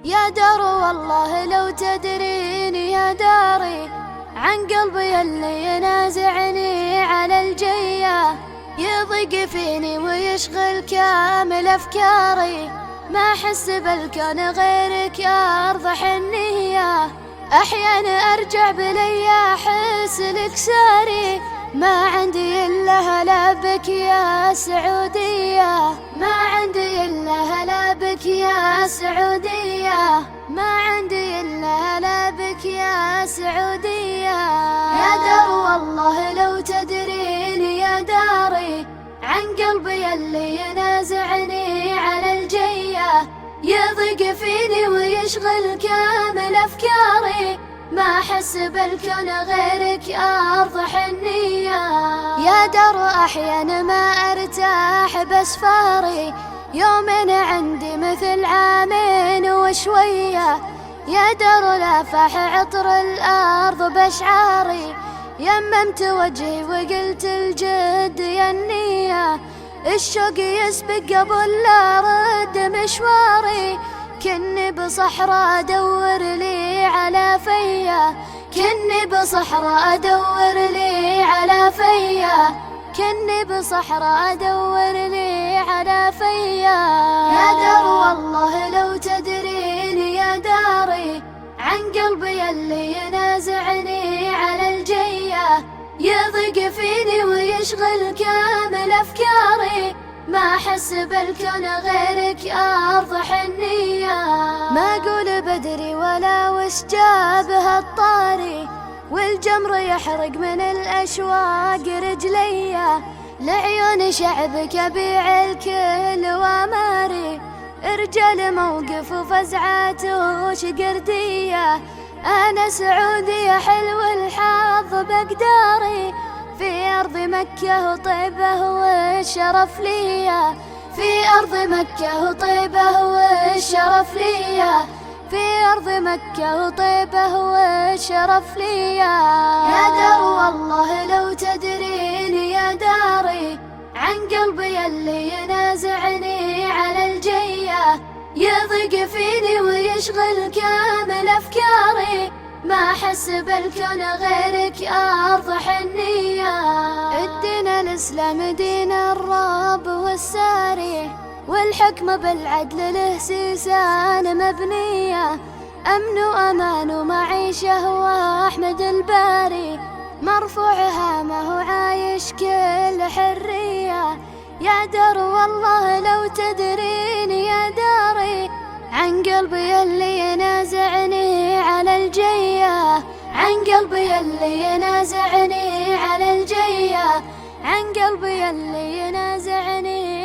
يا دار والله لو تدرين يا داري عن قلبي اللي ينازعني على الجية، يضيق فيني ويشغل كامل أفكاري، ما أحس بالكون غيرك يا أرض حنية. أحيانا أرجع بلي أحس لك ساري، ما عندي إلا هلا بك يا سعودية، ما عندي إلا هلا بك يا سعودية، ما عندي إلا هلا بك يا سعودية. يا دار والله لو تدرين يا داري عن قلبي اللي ينازعني على الجية، يضيق فيني ويشغل كامل أفكاري، ما أحس بالكون غيرك يا أرض حنية. يا دار أحيانا ما أرتاح بأسفاري، يومين عندي مثل عامين وشوية، يا دار لافح عطر الأرض بأشعاري، يممت وجهي وقلت الجد يا النية، الشوق يسبق قبل لا أرد مشواري، كني بصحراء أدور لي على فيا، كني بصحراء أدور لي على فيا، كني بصحراء أدور لي على فيا. يا دار والله لو تدرين يا داري عن قلبي اللي ينازعني على الجية، يضيق فيني ويشغل كامل أفكاري، ما أحس بالكون غيرك يا أرض حنية. ما أقول بدري ولا وش جابها الطاري، والجمر يحرق من الأشواق رجليا، لعيون شعبك أبيع الكل وأماري، رجال موقف وفزعات وشقردية، أنا سعودية حلو الحظ بقداري، في أرض مكة وطيبة والشرف ليا، في أرض مكة وطيبة والشرف ليا، في أرض مكة وطيبة والشرف ليا. يا دار والله لو تدرين يا داري عن قلبي اللي ينازعني على الجية، يضيق فيني ويشغل كامل أفكاري، ما أحس بالكون غيرك يا أرض حنية. الدين الإسلام دين الرب والساري، والحكم بالعدل له سيسان مبنية، أمن وأمان ومعيشة وأحمد الباري، مرفوع هامه وعايش كل حرية. يا دار والله لو تدرين يا داري عن قلبي اللي ينازعني على الجية، عن قلبي اللي ينازعني على الجية، عن قلبي اللي ينازعني